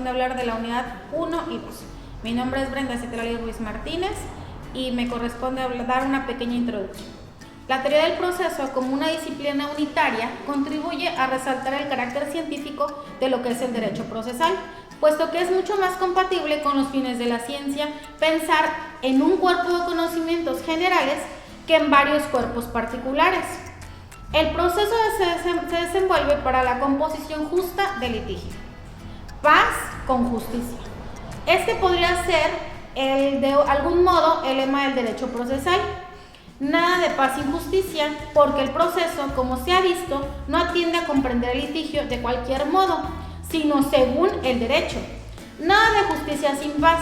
corresponde hablar de la unidad 1 y 2. Mi nombre es Brenda Citlali Ruiz Martínez y me corresponde dar una pequeña introducción. La teoría del proceso, como una disciplina unitaria, contribuye a resaltar el carácter científico de lo que es el derecho procesal, puesto que es mucho más compatible con los fines de la ciencia pensar en un cuerpo de conocimientos generales que en varios cuerpos particulares. El proceso se desenvuelve para la composición justa del litigio. Paz con justicia. Este podría ser, de algún modo, el lema del derecho procesal. Nada de paz sin justicia, porque el proceso, como se ha visto, no atiende a comprender el litigio de cualquier modo, sino según el derecho. Nada de justicia sin paz,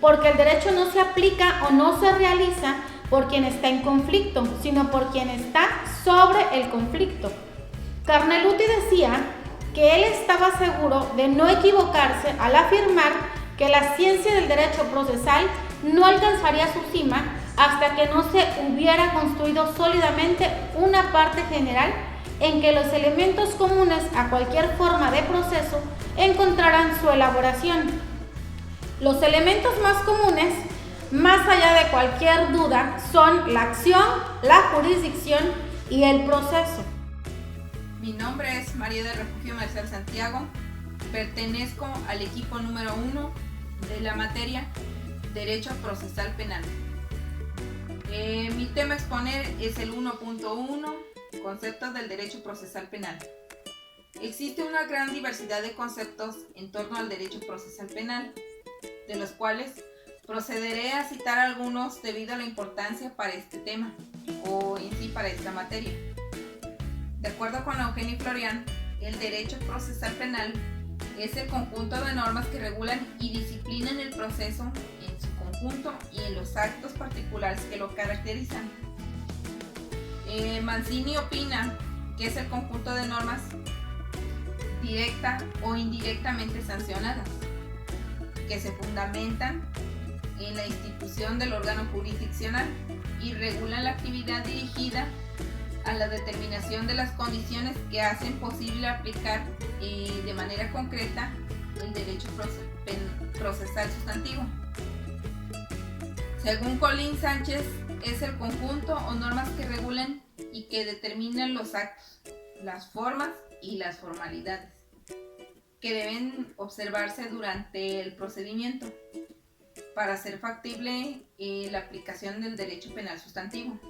porque el derecho no se aplica o no se realiza por quien está en conflicto, sino por quien está sobre el conflicto. Carneluti decía que él estaba seguro de no equivocarse al afirmar que la ciencia del derecho procesal no alcanzaría su cima hasta que no se hubiera construido sólidamente una parte general en que los elementos comunes a cualquier forma de proceso encontraran su elaboración. Los elementos más comunes, más allá de cualquier duda, son la acción, la jurisdicción y el proceso. Mi nombre es María del Refugio Marcial Santiago. Pertenezco al equipo número 1 de la materia Derecho Procesal Penal. Mi tema a exponer es el 1.1, conceptos del derecho procesal penal. Existe una gran diversidad de conceptos en torno al derecho procesal penal, de los cuales procederé a citar algunos debido a la importancia para este tema, o en sí para esta materia. De acuerdo con Eugenio Florian, el derecho procesal penal es el conjunto de normas que regulan y disciplinan el proceso en su conjunto y en los actos particulares que lo caracterizan. Mancini opina que es el conjunto de normas directa o indirectamente sancionadas, que se fundamentan en la institución del órgano jurisdiccional y regulan la actividad dirigida a la determinación de las condiciones que hacen posible aplicar de manera concreta el derecho procesal sustantivo. Según Colín Sánchez, es el conjunto o normas que regulan y que determinan los actos, las formas y las formalidades que deben observarse durante el procedimiento para hacer factible la aplicación del derecho penal sustantivo.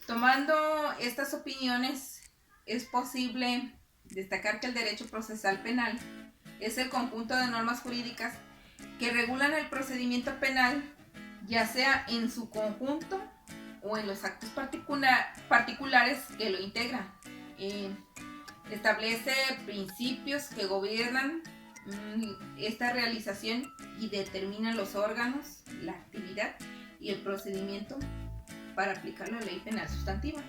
Tomando estas opiniones, es posible destacar que el derecho procesal penal es el conjunto de normas jurídicas que regulan el procedimiento penal, ya sea en su conjunto o en los actos particulares que lo integran. Establece principios que gobiernan esta realización y determinan los órganos, la actividad y el procedimiento para aplicar la ley penal sustantiva.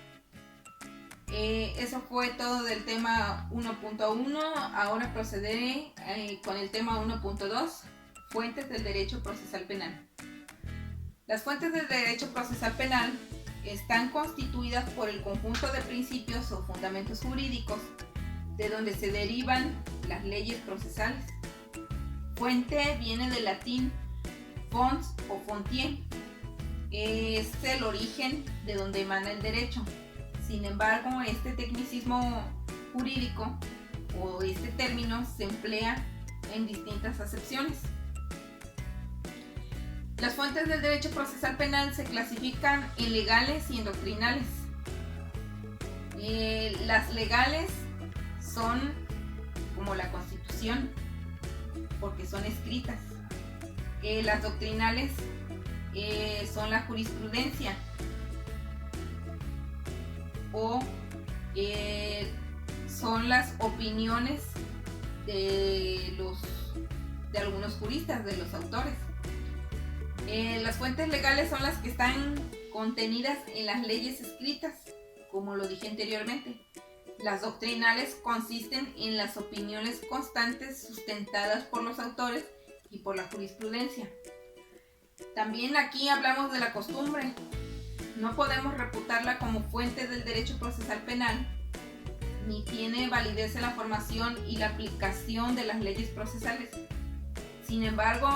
Eso fue todo del tema 1.1. Ahora procederé con el tema 1.2, fuentes del derecho procesal penal. Las fuentes del derecho procesal penal están constituidas por el conjunto de principios o fundamentos jurídicos de donde se derivan las leyes procesales. Fuente viene del latín fons o fontier. Es el origen de donde emana el derecho. Sin embargo, este tecnicismo jurídico o este término se emplea en distintas acepciones. Las fuentes del derecho procesal penal se clasifican en legales y en doctrinales. Las legales son como la Constitución, porque son escritas. Las doctrinales son la jurisprudencia o son las opiniones de algunos juristas, de los autores. Las fuentes legales son las que están contenidas en las leyes escritas, como lo dije anteriormente. Las doctrinales consisten en las opiniones constantes sustentadas por los autores y por la jurisprudencia. También aquí hablamos de la costumbre. No podemos reputarla como fuente del derecho procesal penal, ni tiene validez en la formación y la aplicación de las leyes procesales, Sin embargo,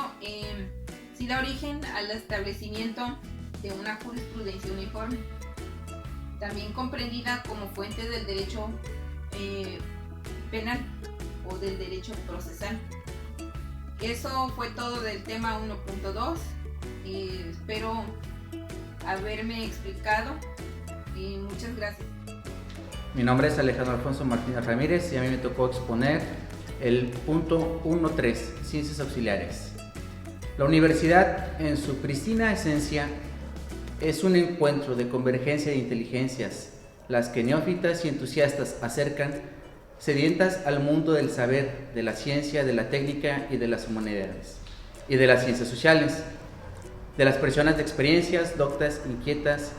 sí da origen al establecimiento de una jurisprudencia uniforme, también comprendida como fuente del derecho penal o del derecho procesal. Eso fue todo del tema 1.2. Espero haberme explicado y muchas gracias. Mi nombre es Alejandro Alfonso Martínez Ramírez y a mí me tocó exponer el punto 1.3, Ciencias Auxiliares. La universidad, en su prístina esencia, es un encuentro de convergencia de inteligencias, las que neófitas y entusiastas acercan, sedientas al mundo del saber, de la ciencia, de la técnica y de las humanidades, y de las ciencias sociales, de las personas de experiencias, doctas, inquietas,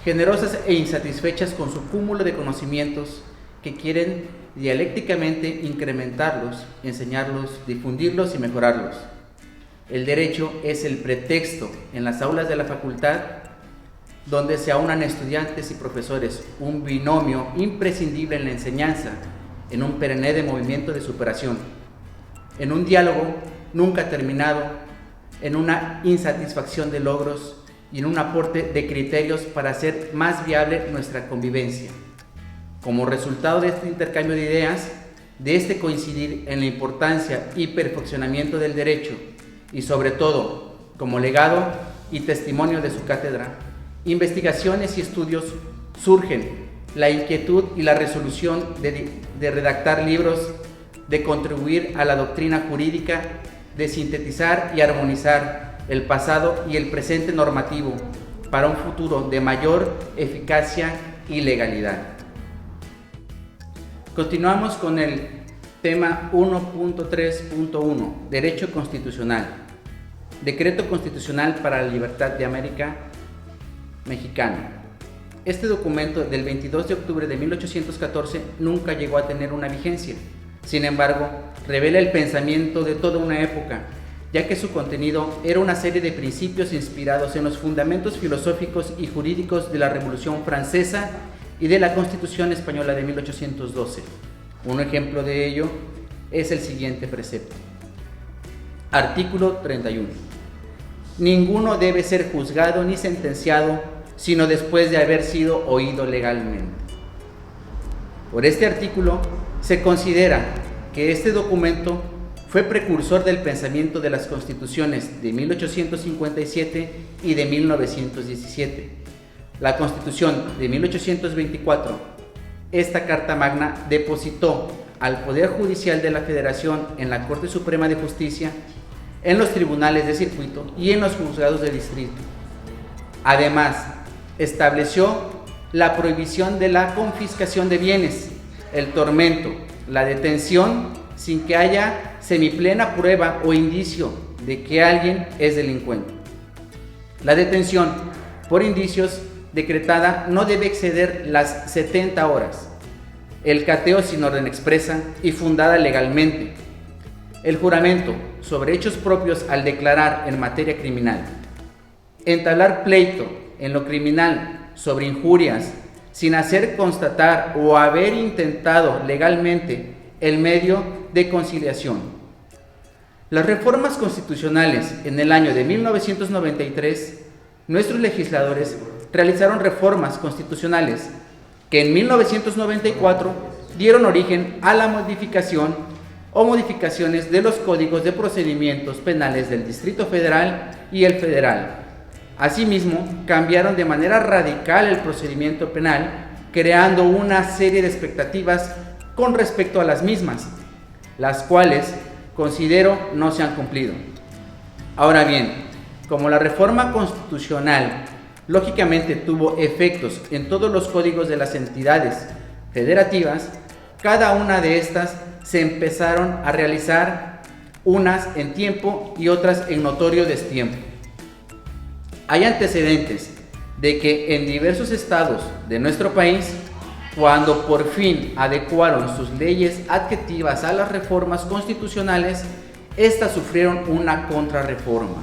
generosas e insatisfechas con su cúmulo de conocimientos que quieren dialécticamente incrementarlos, enseñarlos, difundirlos y mejorarlos. El derecho es el pretexto en las aulas de la facultad donde se aunan estudiantes y profesores, un binomio imprescindible en la enseñanza, en un perenne de movimiento de superación, en un diálogo nunca terminado, en una insatisfacción de logros y en un aporte de criterios para hacer más viable nuestra convivencia. Como resultado de este intercambio de ideas, de este coincidir en la importancia y perfeccionamiento del derecho y sobre todo como legado y testimonio de su cátedra, investigaciones y estudios surgen la inquietud y la resolución de redactar libros, de contribuir a la doctrina jurídica, de sintetizar y armonizar el pasado y el presente normativo para un futuro de mayor eficacia y legalidad. Continuamos con el tema 1.3.1, Derecho Constitucional. Decreto Constitucional para la Libertad de América Mexicana. Este documento del 22 de octubre de 1814 nunca llegó a tener una vigencia. Sin embargo, revela el pensamiento de toda una época, ya que su contenido era una serie de principios inspirados en los fundamentos filosóficos y jurídicos de la Revolución Francesa y de la Constitución Española de 1812. Un ejemplo de ello es el siguiente precepto. Artículo 31. Ninguno debe ser juzgado ni sentenciado, sino después de haber sido oído legalmente. Por este artículo se considera que este documento fue precursor del pensamiento de las constituciones de 1857 y de 1917. La Constitución de 1824, esta Carta Magna, depositó al Poder Judicial de la Federación en la Corte Suprema de Justicia, en los tribunales de circuito y en los juzgados de distrito. Además, estableció la prohibición de la confiscación de bienes, el tormento, la detención sin que haya semiplena prueba o indicio de que alguien es delincuente. La detención por indicios decretada no debe exceder las 70 horas. El cateo sin orden expresa y fundada legalmente. El juramento sobre hechos propios al declarar en materia criminal. Entablar pleito en lo criminal sobre injurias sin hacer constatar o haber intentado legalmente el medio de conciliación. Las reformas constitucionales en el año de 1993, nuestros legisladores realizaron reformas constitucionales que en 1994 dieron origen a la modificación o modificaciones de los códigos de procedimientos penales del Distrito Federal y el Federal. Asimismo, cambiaron de manera radical el procedimiento penal, creando una serie de expectativas con respecto a las mismas, las cuales considero no se han cumplido. Ahora bien, como la reforma constitucional lógicamente tuvo efectos en todos los códigos de las entidades federativas, cada una de estas se empezaron a realizar, unas en tiempo y otras en notorio destiempo. Hay antecedentes de que en diversos estados de nuestro país, cuando por fin adecuaron sus leyes adjetivas a las reformas constitucionales, estas sufrieron una contrarreforma.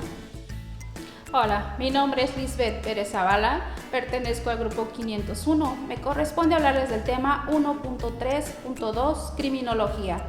Hola, mi nombre es Lisbeth Pérez Zavala, pertenezco al grupo 501. Me corresponde hablarles del tema 1.3.2, Criminología.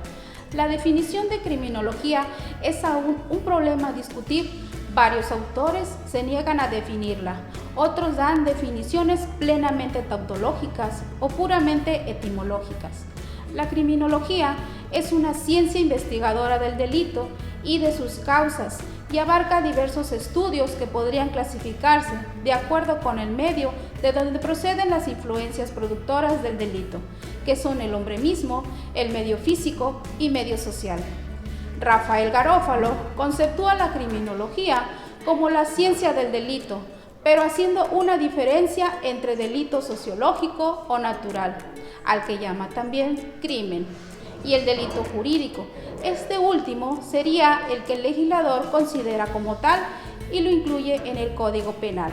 La definición de criminología es aún un problema a discutir. Varios autores se niegan a definirla, otros dan definiciones plenamente tautológicas o puramente etimológicas. La criminología es una ciencia investigadora del delito y de sus causas y abarca diversos estudios que podrían clasificarse de acuerdo con el medio de donde proceden las influencias productoras del delito, que son el hombre mismo, el medio físico y medio social. Rafael Garófalo conceptúa la criminología como la ciencia del delito, pero haciendo una diferencia entre delito sociológico o natural, al que llama también crimen, y el delito jurídico. Este último sería el que el legislador considera como tal y lo incluye en el Código Penal.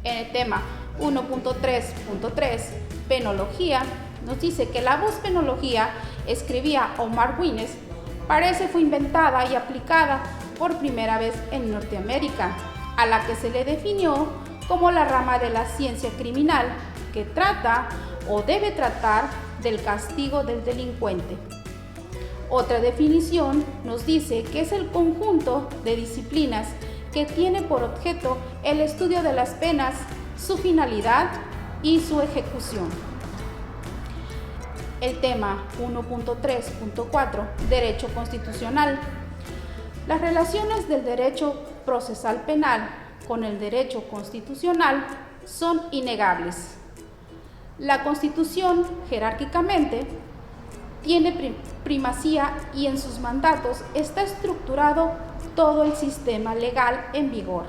En el tema 1.3.3, penología, nos dice que la voz penología, escribía Omar Wines, parece fue inventada y aplicada por primera vez en Norteamérica, a la que se le definió como la rama de la ciencia criminal que trata o debe tratar del castigo del delincuente. Otra definición nos dice que es el conjunto de disciplinas que tiene por objeto el estudio de las penas, su finalidad y su ejecución. El tema 1.3.4, Derecho Constitucional. Las relaciones del derecho procesal penal con el derecho constitucional son innegables. La Constitución, jerárquicamente, tiene primacía y en sus mandatos está estructurado todo el sistema legal en vigor.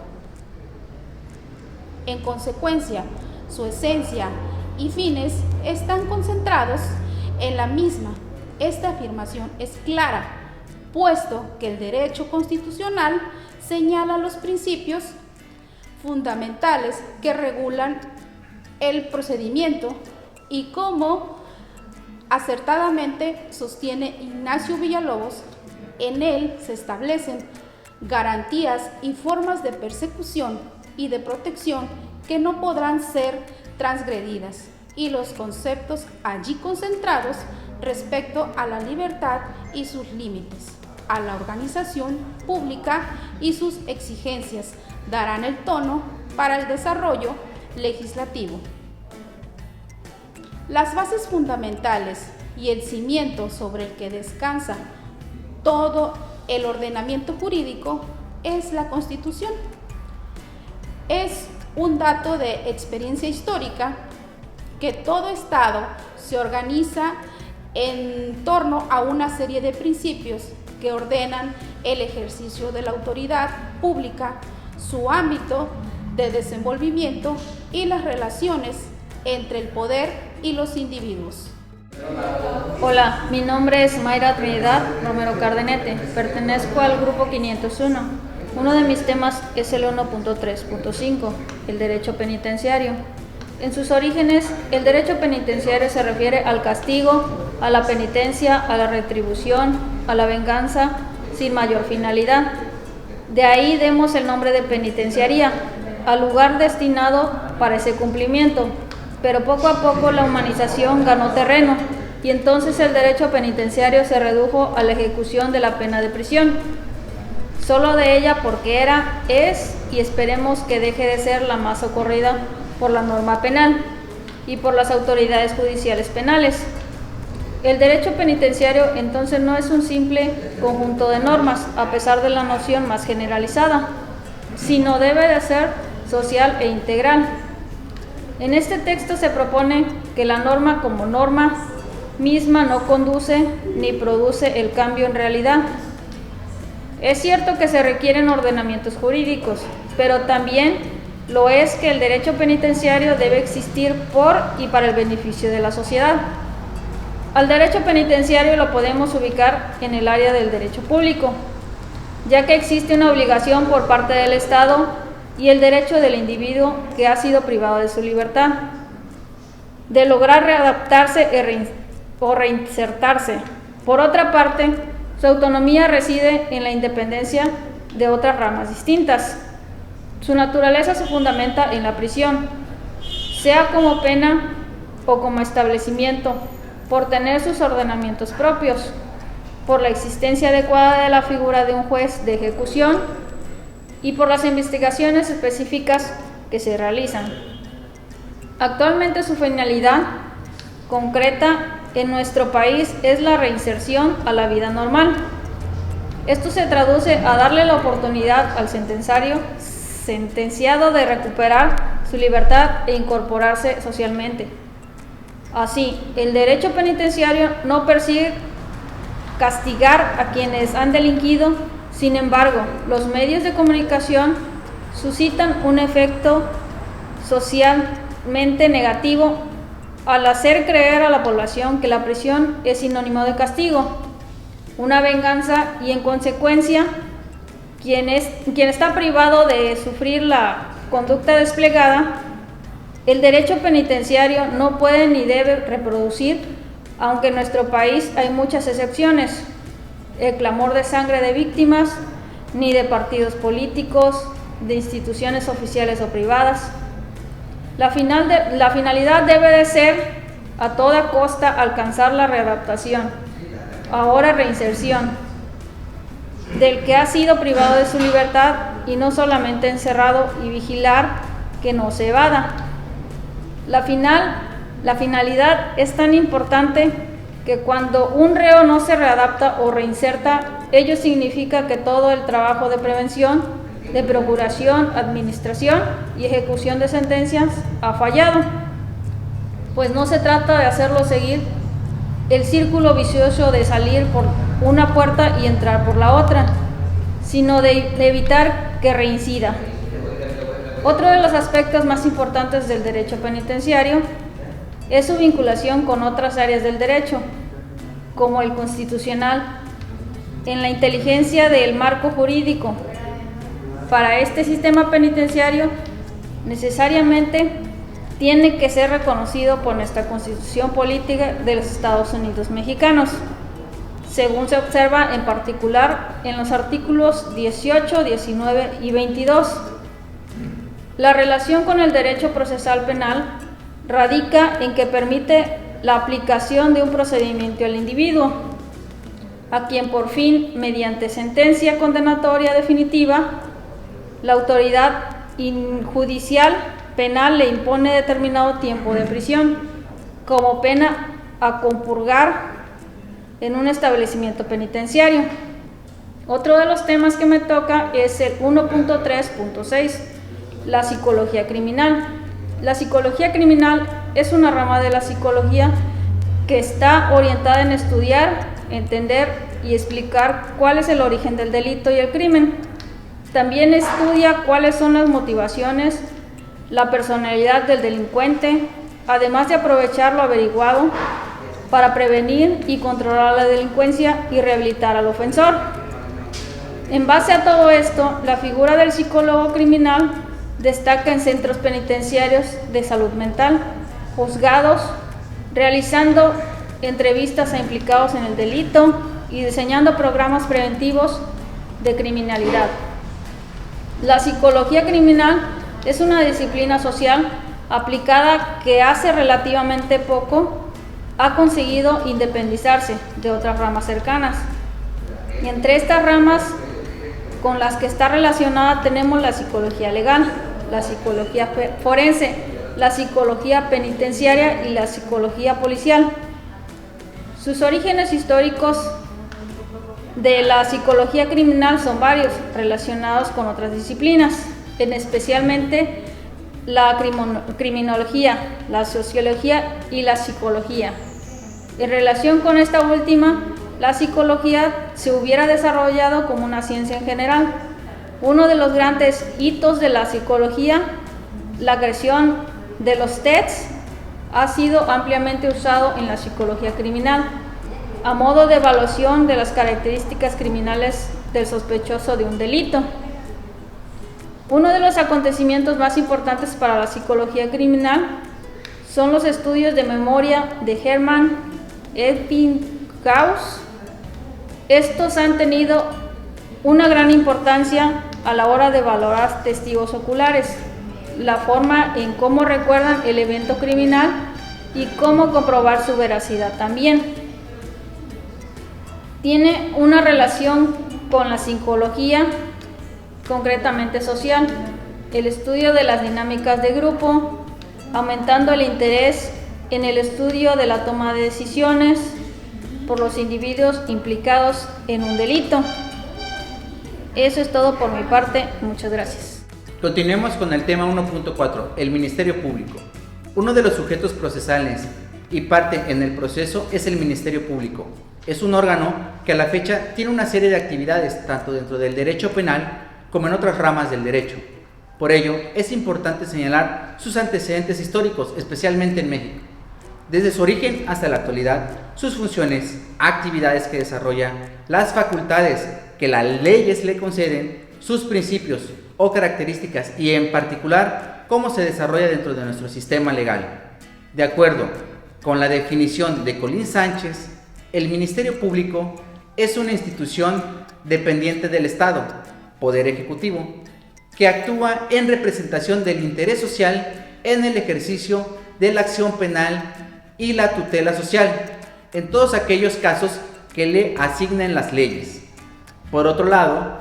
En consecuencia, su esencia y fines están concentrados en la misma. Esta afirmación es clara, puesto que el derecho constitucional señala los principios fundamentales que regulan el procedimiento y como acertadamente sostiene Ignacio Villalobos, en él se establecen garantías y formas de persecución y de protección que no podrán ser transgredidas y los conceptos allí concentrados respecto a la libertad y sus límites, a la organización pública y sus exigencias darán el tono para el desarrollo legislativo. Las bases fundamentales y el cimiento sobre el que descansa todo el ordenamiento jurídico es la Constitución. Es un dato de experiencia histórica que todo Estado se organiza en torno a una serie de principios que ordenan el ejercicio de la autoridad pública, su ámbito de desenvolvimiento y las relaciones entre el poder y los individuos. Hola, mi nombre es Mayra Trinidad Romero Cardenete, pertenezco al grupo 501. Uno de mis temas es el 1.3.5, el derecho penitenciario. En sus orígenes, el derecho penitenciario se refiere al castigo, a la penitencia, a la retribución, a la venganza, sin mayor finalidad. De ahí demos el nombre de penitenciaría, al lugar destinado para ese cumplimiento. Pero poco a poco la humanización ganó terreno y entonces el derecho penitenciario se redujo a la ejecución de la pena de prisión. Solo de ella porque era, es y esperemos que deje de ser la más socorrida por la norma penal y por las autoridades judiciales penales. El derecho penitenciario entonces no es un simple conjunto de normas, a pesar de la noción más generalizada, sino debe de ser social e integral. En este texto se propone que la norma como norma misma no conduce ni produce el cambio en realidad. Es cierto que se requieren ordenamientos jurídicos, pero también lo es que el derecho penitenciario debe existir por y para el beneficio de la sociedad. Al derecho penitenciario lo podemos ubicar en el área del derecho público, ya que existe una obligación por parte del Estado y el derecho del individuo que ha sido privado de su libertad, de lograr readaptarse o reinsertarse. Por otra parte, su autonomía reside en la independencia de otras ramas distintas. Su naturaleza se fundamenta en la prisión, sea como pena o como establecimiento, por tener sus ordenamientos propios. por la existencia adecuada de la figura de un juez de ejecución y por las investigaciones específicas que se realizan. Actualmente su finalidad concreta en nuestro país es la reinserción a la vida normal. Esto se traduce a darle la oportunidad al sentenciado de recuperar su libertad e incorporarse socialmente. Así, el derecho penitenciario no persigue castigar a quienes han delinquido, sin embargo, los medios de comunicación suscitan un efecto socialmente negativo al hacer creer a la población que la prisión es sinónimo de castigo, una venganza y en consecuencia quien está privado de sufrir la conducta desplegada, el derecho penitenciario no puede ni debe reproducir, aunque en nuestro país hay muchas excepciones, el clamor de sangre de víctimas, ni de partidos políticos, de instituciones oficiales o privadas. La finalidad debe de ser a toda costa alcanzar la readaptación, ahora reinserción, del que ha sido privado de su libertad y no solamente encerrado y vigilar que no se evada. La finalidad es tan importante que cuando un reo no se readapta o reinserta, ello significa que todo el trabajo de prevención, de procuración, administración y ejecución de sentencias ha fallado, pues no se trata de hacerlo seguir el círculo vicioso de salir por una puerta y entrar por la otra, sino de evitar que reincida. Otro de los aspectos más importantes del derecho penitenciario es su vinculación con otras áreas del derecho, como el constitucional, en la inteligencia del marco jurídico. Para este sistema penitenciario, necesariamente tiene que ser reconocido por nuestra Constitución Política de los Estados Unidos Mexicanos, según se observa en particular en los artículos 18, 19 y 22. La relación con el derecho procesal penal radica en que permite la aplicación de un procedimiento al individuo, a quien por fin, mediante sentencia condenatoria definitiva, la autoridad judicial penal le impone determinado tiempo de prisión como pena a compurgar en un establecimiento penitenciario. Otro de los temas que me toca es el 1.3.6, la psicología criminal. La psicología criminal es una rama de la psicología que está orientada en estudiar, entender y explicar cuál es el origen del delito y el crimen. También estudia cuáles son las motivaciones, la personalidad del delincuente, además de aprovechar lo averiguado para prevenir y controlar la delincuencia y rehabilitar al ofensor. En base a todo esto, la figura del psicólogo criminal destaca en centros penitenciarios de salud mental, juzgados, realizando entrevistas a implicados en el delito y diseñando programas preventivos de criminalidad. La psicología criminal es una disciplina social aplicada que hace relativamente poco ha conseguido independizarse de otras ramas cercanas. Y entre estas ramas con las que está relacionada tenemos la psicología legal, la psicología forense, la psicología penitenciaria y la psicología policial. Sus orígenes históricos de la psicología criminal son varios, relacionados con otras disciplinas, especialmente la criminología, la sociología y la psicología. En relación con esta última, la psicología se hubiera desarrollado como una ciencia en general. Uno de los grandes hitos de la psicología, la creación de los tests, ha sido ampliamente usado en la psicología criminal, a modo de evaluación de las características criminales del sospechoso de un delito. Uno de los acontecimientos más importantes para la psicología criminal son los estudios de memoria de Hermann Ebbinghaus. Estos han tenido una gran importancia a la hora de valorar testigos oculares, la forma en cómo recuerdan el evento criminal y cómo comprobar su veracidad también. tiene una relación con la psicología, concretamente social, el estudio de las dinámicas de grupo, aumentando el interés en el estudio de la toma de decisiones por los individuos implicados en un delito. Eso es todo por mi parte, muchas gracias. Continuemos con el tema 1.4, el Ministerio Público. Uno de los sujetos procesales y parte en el proceso es el Ministerio Público. Es un órgano que a la fecha tiene una serie de actividades tanto dentro del derecho penal como en otras ramas del derecho. Por ello, es importante señalar sus antecedentes históricos, especialmente en México. Desde su origen hasta la actualidad, sus funciones, actividades que desarrolla, las facultades que las leyes le conceden, sus principios o características y en particular cómo se desarrolla dentro de nuestro sistema legal. De acuerdo con la definición de Colín Sánchez, el Ministerio Público es una institución dependiente del Estado, Poder Ejecutivo, que actúa en representación del interés social en el ejercicio de la acción penal y la tutela social, en todos aquellos casos que le asignen las leyes. Por otro lado,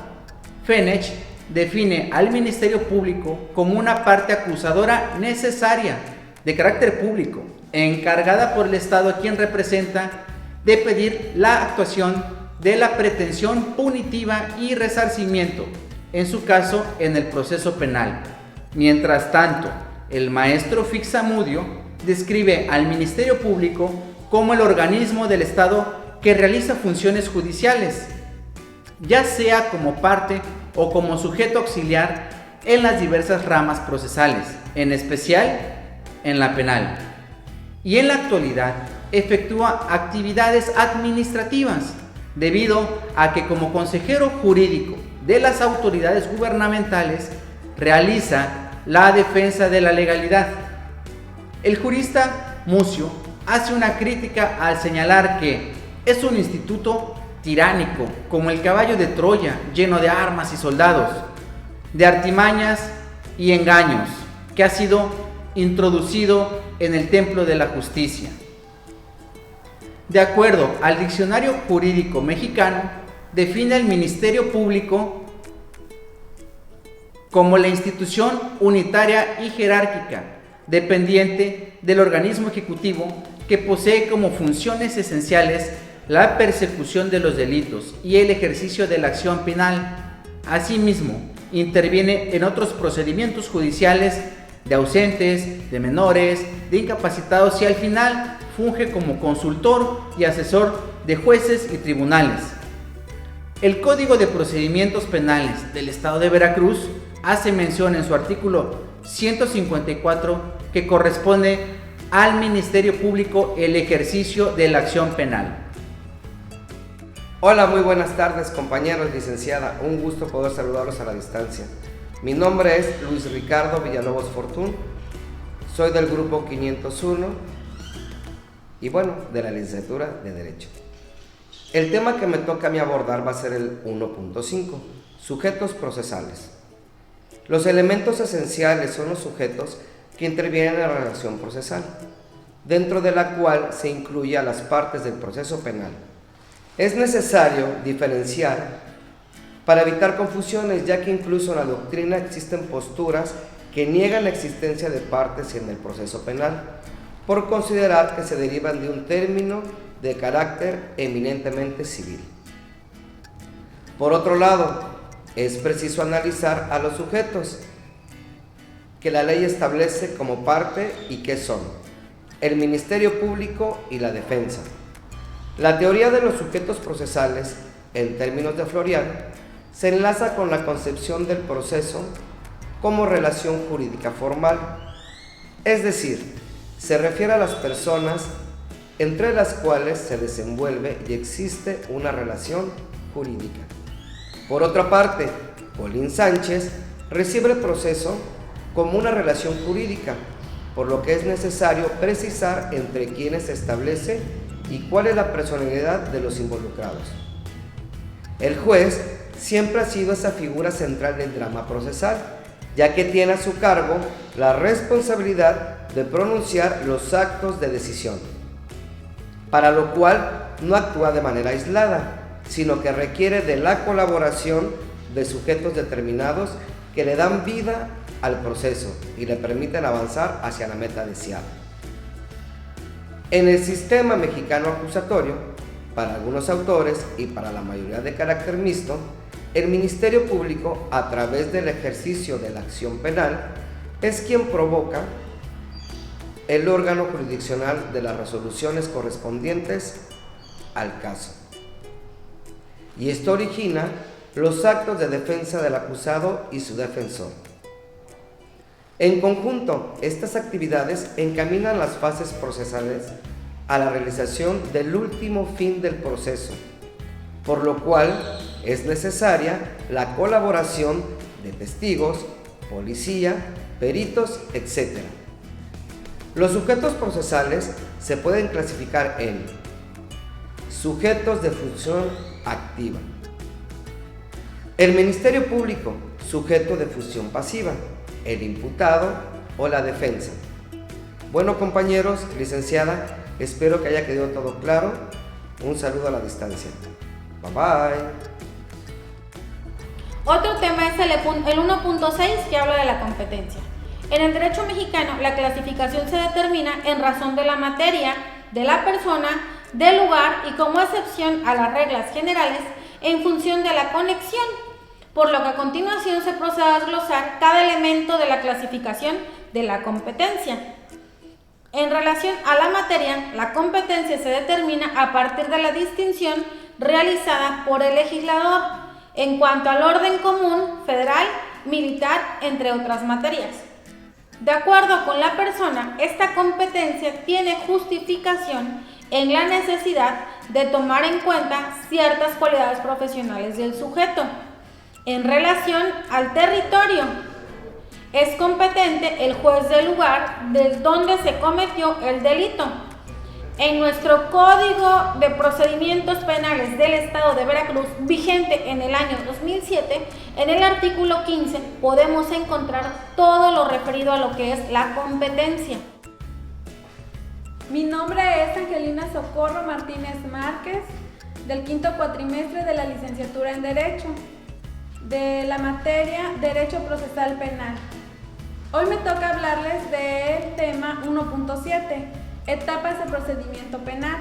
Fenech define al Ministerio Público como una parte acusadora necesaria de carácter público, encargada por el Estado a quien representa de pedir la actuación de la pretensión punitiva y resarcimiento, en su caso en el proceso penal. Mientras tanto, el maestro Fixamudio describe al Ministerio Público como el organismo del Estado que realiza funciones judiciales, ya sea como parte o como sujeto auxiliar en las diversas ramas procesales, en especial en la penal. Y en la actualidad efectúa actividades administrativas, debido a que como consejero jurídico de las autoridades gubernamentales realiza la defensa de la legalidad. El jurista Mucio hace una crítica al señalar que es un instituto tiránico, como el caballo de Troya, lleno de armas y soldados, de artimañas y engaños, que ha sido introducido en el templo de la justicia. De acuerdo al Diccionario Jurídico Mexicano, define el Ministerio Público como la institución unitaria y jerárquica, dependiente del organismo ejecutivo, que posee como funciones esenciales la persecución de los delitos y el ejercicio de la acción penal. Asimismo, interviene en otros procedimientos judiciales de ausentes, de menores, de incapacitados y al final funge como consultor y asesor de jueces y tribunales. El Código de Procedimientos Penales del Estado de Veracruz hace mención en su artículo 154 que corresponde al Ministerio Público el ejercicio de la acción penal. Hola, muy buenas tardes compañeros, licenciada, un gusto poder saludarlos a la distancia. Mi nombre es Luis Ricardo Villalobos Fortún, soy del grupo 501 y bueno, de la licenciatura de Derecho. El tema que me toca a mí abordar va a ser el 1.5, sujetos procesales. Los elementos esenciales son los sujetos que intervienen en la relación procesal, dentro de la cual se incluye a las partes del proceso penal. Es necesario diferenciar para evitar confusiones, ya que incluso en la doctrina existen posturas que niegan la existencia de partes en el proceso penal, por considerar que se derivan de un término de carácter eminentemente civil. Por otro lado, es preciso analizar a los sujetos que la ley establece como parte y que son el Ministerio Público y la Defensa. La teoría de los sujetos procesales, en términos de Florian, se enlaza con la concepción del proceso como relación jurídica formal, es decir, se refiere a las personas entre las cuales se desenvuelve y existe una relación jurídica. Por otra parte, Colín Sánchez recibe el proceso como una relación jurídica, por lo que es necesario precisar entre quiénes se establece y cuál es la personalidad de los involucrados. El juez siempre ha sido esa figura central del drama procesal, ya que tiene a su cargo la responsabilidad de pronunciar los actos de decisión, para lo cual no actúa de manera aislada, sino que requiere de la colaboración de sujetos determinados que le dan vida al proceso y le permiten avanzar hacia la meta deseada. En el sistema mexicano acusatorio, para algunos autores y para la mayoría de carácter mixto, el Ministerio Público, a través del ejercicio de la acción penal, es quien provoca el órgano jurisdiccional de las resoluciones correspondientes al caso. Y esto origina los actos de defensa del acusado y su defensor. En conjunto, estas actividades encaminan las fases procesales a la realización del último fin del proceso, por lo cual es necesaria la colaboración de testigos, policía, peritos, etc. Los sujetos procesales se pueden clasificar en sujetos de función activa, el Ministerio Público, sujeto de función pasiva, el imputado o la defensa. Bueno, compañeros, licenciada, espero que haya quedado todo claro. Un saludo a la distancia. Bye bye. Otro tema es el 1.6, que habla de la competencia. En el derecho mexicano, la clasificación se determina en razón de la materia, de la persona, del lugar y como excepción a las reglas generales en función de la conexión, por lo que a continuación se procede a desglosar cada elemento de la clasificación de la competencia. En relación a la materia, la competencia se determina a partir de la distinción realizada por el legislador en cuanto al orden común, federal, militar, entre otras materias. De acuerdo con la persona, esta competencia tiene justificación en la necesidad de tomar en cuenta ciertas cualidades profesionales del sujeto. En relación al territorio, es competente el juez del lugar desde donde se cometió el delito. En nuestro Código de Procedimientos Penales del Estado de Veracruz, vigente en el año 2007, en el artículo 15 podemos encontrar todo lo referido a lo que es la competencia. Mi nombre es Angelina Socorro Martínez Márquez, del quinto cuatrimestre de la licenciatura en Derecho, de la materia Derecho Procesal Penal. Hoy me toca hablarles del tema 1.7, etapas de procedimiento penal.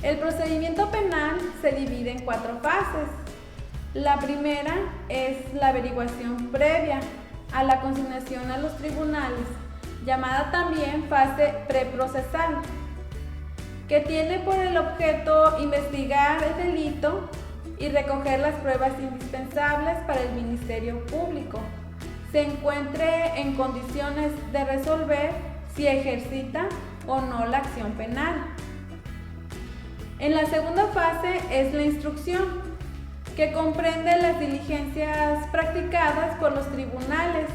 El procedimiento penal se divide en 4 fases. La primera es la averiguación previa a la consignación a los tribunales, llamada también fase preprocesal, que tiene por el objeto investigar el delito y recoger las pruebas indispensables para el Ministerio Público se encuentre en condiciones de resolver si ejercita o no la acción penal. En la segunda fase es la instrucción, que comprende las diligencias practicadas por los tribunales.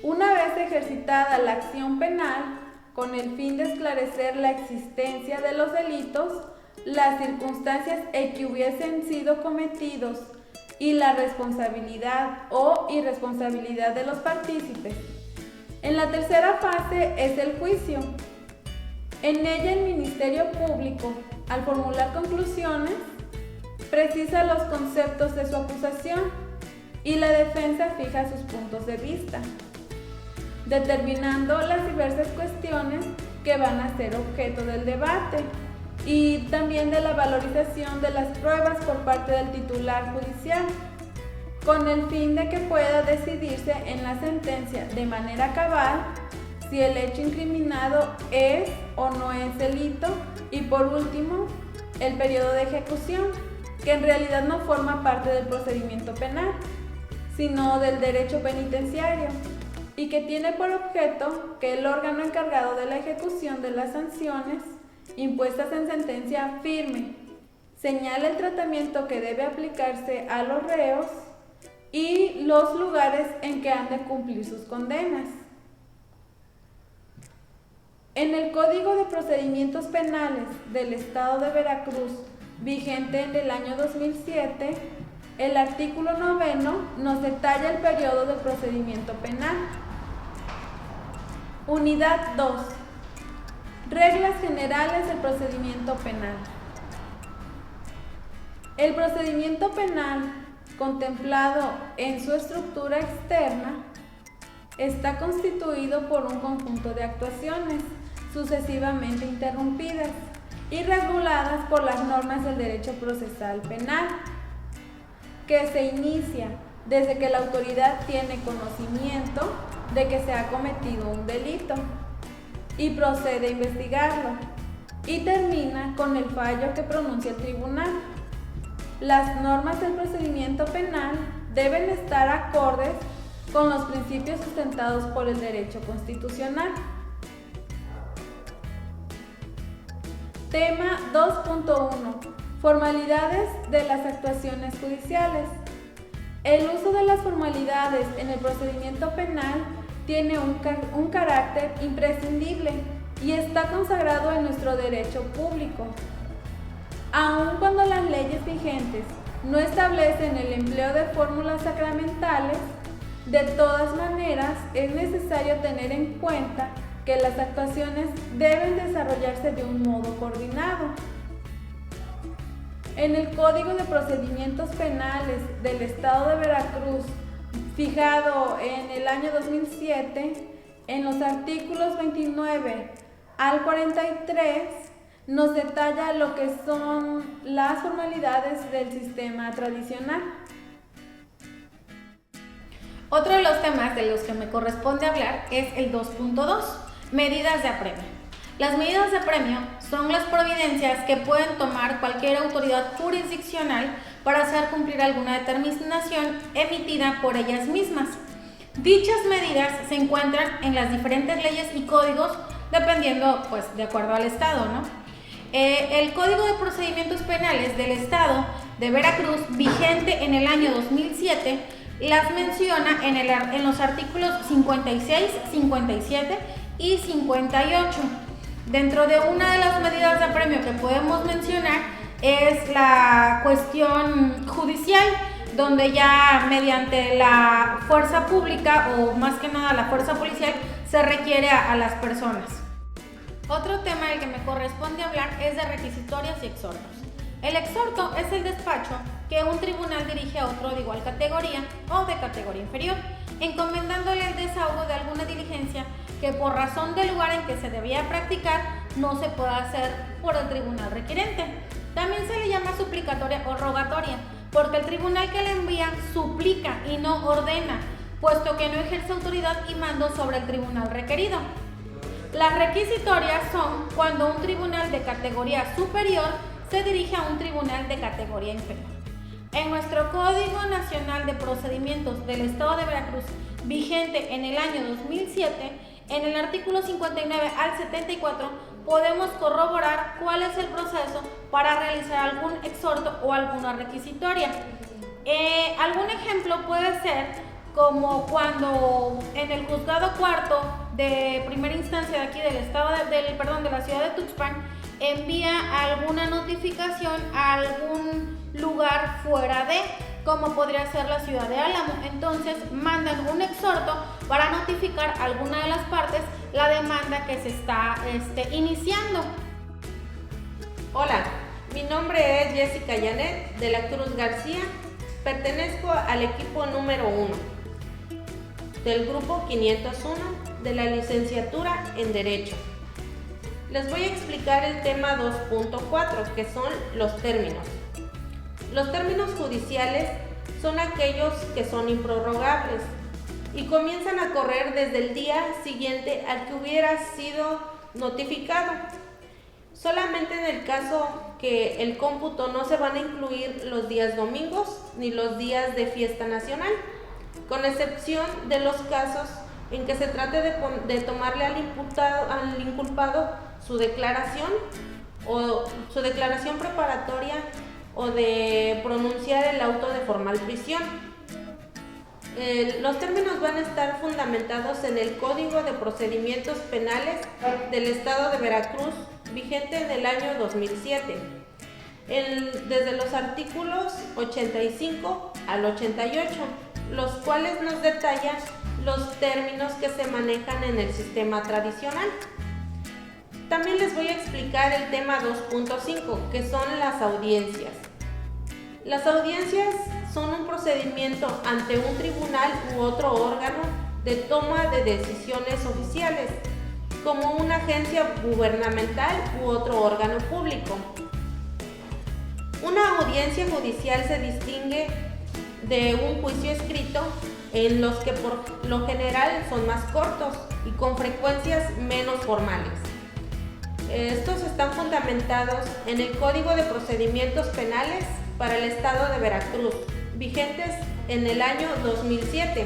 Una vez ejercitada la acción penal, con el fin de esclarecer la existencia de los delitos, las circunstancias en que hubiesen sido cometidos y la responsabilidad o irresponsabilidad de los partícipes. En la tercera fase es el juicio. En ella el Ministerio Público, al formular conclusiones, precisa los conceptos de su acusación y la defensa fija sus puntos de vista, determinando las diversas cuestiones que van a ser objeto del debate y también de la valorización de las pruebas por parte del titular judicial, con el fin de que pueda decidirse en la sentencia de manera cabal si el hecho incriminado es o no es delito, y por último, el periodo de ejecución, que en realidad no forma parte del procedimiento penal, sino del derecho penitenciario, y que tiene por objeto que el órgano encargado de la ejecución de las sanciones impuestas en sentencia firme, señala el tratamiento que debe aplicarse a los reos y los lugares en que han de cumplir sus condenas. En el Código de Procedimientos Penales del Estado de Veracruz, vigente en el año 2007, el artículo 9 nos detalla el periodo de procedimiento penal. Unidad 2. Reglas generales del procedimiento penal. El procedimiento penal contemplado en su estructura externa está constituido por un conjunto de actuaciones sucesivamente interrumpidas y reguladas por las normas del derecho procesal penal, que se inicia desde que la autoridad tiene conocimiento de que se ha cometido un delito y procede a investigarlo, y termina con el fallo que pronuncia el tribunal. Las normas del procedimiento penal deben estar acordes con los principios sustentados por el derecho constitucional. Tema 2.1. Formalidades de las actuaciones judiciales. El uso de las formalidades en el procedimiento penal tiene un carácter imprescindible y está consagrado en nuestro derecho público. Aun cuando las leyes vigentes no establecen el empleo de fórmulas sacramentales, de todas maneras es necesario tener en cuenta que las actuaciones deben desarrollarse de un modo coordinado. En el Código de Procedimientos Penales del Estado de Veracruz, fijado en el año 2007, en los artículos 29 al 43, nos detalla lo que son las formalidades del sistema tradicional. Otro de los temas de los que me corresponde hablar es el 2.2, medidas de apremio. Las medidas de apremio son las providencias que pueden tomar cualquier autoridad jurisdiccional para hacer cumplir alguna determinación emitida por ellas mismas. Dichas medidas se encuentran en las diferentes leyes y códigos dependiendo, pues, de acuerdo al estado, ¿no? El Código de Procedimientos Penales del Estado de Veracruz, vigente en el año 2007, las menciona en los artículos 56, 57 y 58. Dentro de una de las medidas de apremio que podemos mencionar es la cuestión judicial, donde ya mediante la fuerza pública o más que nada la fuerza policial se requiere a las personas. Otro tema del que me corresponde hablar es de requisitorios y exhortos. El exhorto es el despacho que un tribunal dirige a otro de igual categoría o de categoría inferior, encomendándole el desahogo de alguna diligencia que por razón del lugar en que se debía practicar no se pueda hacer por el tribunal requirente. También se le llama suplicatoria o rogatoria, porque el tribunal que le envía suplica y no ordena, puesto que no ejerce autoridad y mando sobre el tribunal requerido. Las requisitorias son cuando un tribunal de categoría superior se dirige a un tribunal de categoría inferior. En nuestro Código Nacional de Procedimientos del Estado de Veracruz, vigente en el año 2007, en el artículo 59 al 74, podemos corroborar cuál es el proceso para realizar algún exhorto o alguna requisitoria. Algún ejemplo puede ser como cuando en el juzgado cuarto de primera instancia de aquí del estado de la ciudad de Tuxpan envía alguna notificación a algún lugar fuera de, como podría ser la ciudad de Álamo. Entonces mandan un exhorto para notificar a alguna de las partes la demanda que se está iniciando. Hola, mi nombre es Jessica Janet de la Cruz García. Pertenezco al equipo número 1 del grupo 501 de la licenciatura en Derecho. Les voy a explicar el tema 2.4, que son los términos. Los términos judiciales son aquellos que son improrrogables y comienzan a correr desde el día siguiente al que hubiera sido notificado. Solamente en el caso que el cómputo no se van a incluir los días domingos ni los días de fiesta nacional, con excepción de los casos en que se trate de tomarle al inculpado su declaración o su declaración preparatoria o de pronunciar el auto de formal prisión. Los términos van a estar fundamentados en el Código de Procedimientos Penales del Estado de Veracruz, vigente en el año 2007, desde los artículos 85 al 88, los cuales nos detallan los términos que se manejan en el sistema tradicional. También les voy a explicar el tema 2.5, que son las audiencias. Las audiencias son un procedimiento ante un tribunal u otro órgano de toma de decisiones oficiales, como una agencia gubernamental u otro órgano público. Una audiencia judicial se distingue de un juicio escrito, en los que por lo general son más cortos y con frecuencias menos formales. Estos están fundamentados en el Código de Procedimientos Penales para el Estado de Veracruz, vigentes en el año 2007.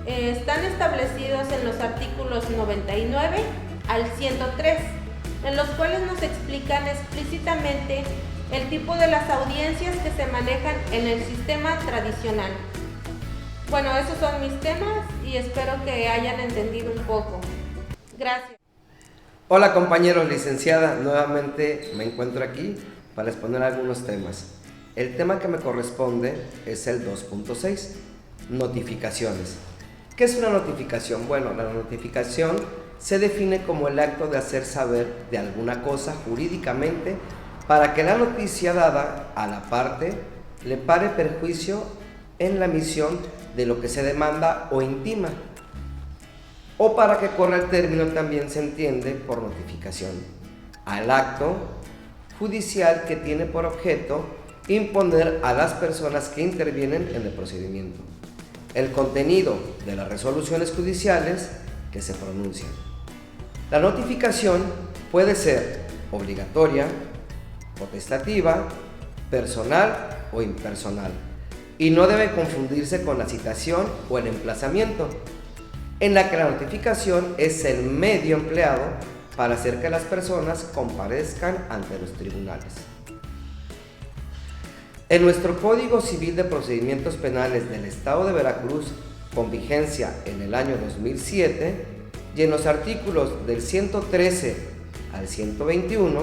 Están establecidos en los artículos 99 al 103, en los cuales nos explican explícitamente el tipo de las audiencias que se manejan en el sistema tradicional. Bueno, esos son mis temas y espero que hayan entendido un poco. Gracias. Hola compañeros, licenciada, nuevamente me encuentro aquí para exponer algunos temas. El tema que me corresponde es el 2.6, notificaciones. ¿Qué es una notificación? Bueno, la notificación se define como el acto de hacer saber de alguna cosa jurídicamente para que la noticia dada a la parte le pare perjuicio en la emisión de lo que se demanda o intima, o para que corra el término también se entiende por notificación, al acto judicial que tiene por objeto imponer a las personas que intervienen en el procedimiento el contenido de las resoluciones judiciales que se pronuncian. La notificación puede ser obligatoria, potestativa, personal o impersonal, y no debe confundirse con la citación o el emplazamiento, en la que la notificación es el medio empleado para hacer que las personas comparezcan ante los tribunales. En nuestro Código Civil de Procedimientos Penales del Estado de Veracruz, con vigencia en el año 2007, y en los artículos del 113 al 121,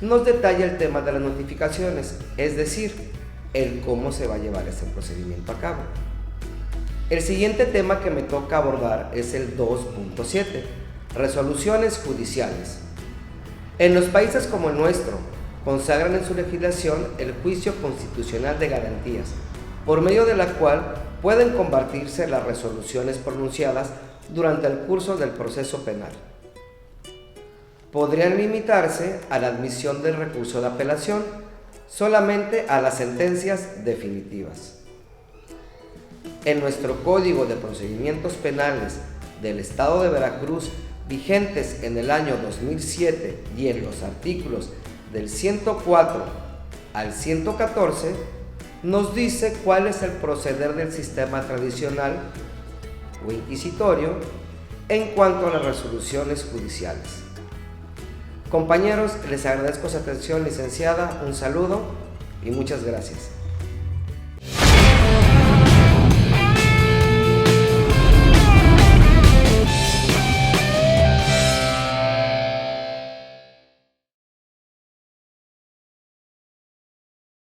nos detalla el tema de las notificaciones, es decir, el cómo se va a llevar este procedimiento a cabo. El siguiente tema que me toca abordar es el 2.7, resoluciones judiciales. En los países como el nuestro, consagran en su legislación el juicio constitucional de garantías, por medio de la cual pueden combatirse las resoluciones pronunciadas durante el curso del proceso penal. Podrían limitarse a la admisión del recurso de apelación solamente a las sentencias definitivas. En nuestro Código de Procedimientos Penales del Estado de Veracruz, vigentes en el año 2007 y en los artículos del 104 al 114, nos dice cuál es el proceder del sistema tradicional o inquisitorio en cuanto a las resoluciones judiciales. Compañeros, les agradezco su atención, licenciada, un saludo y muchas gracias.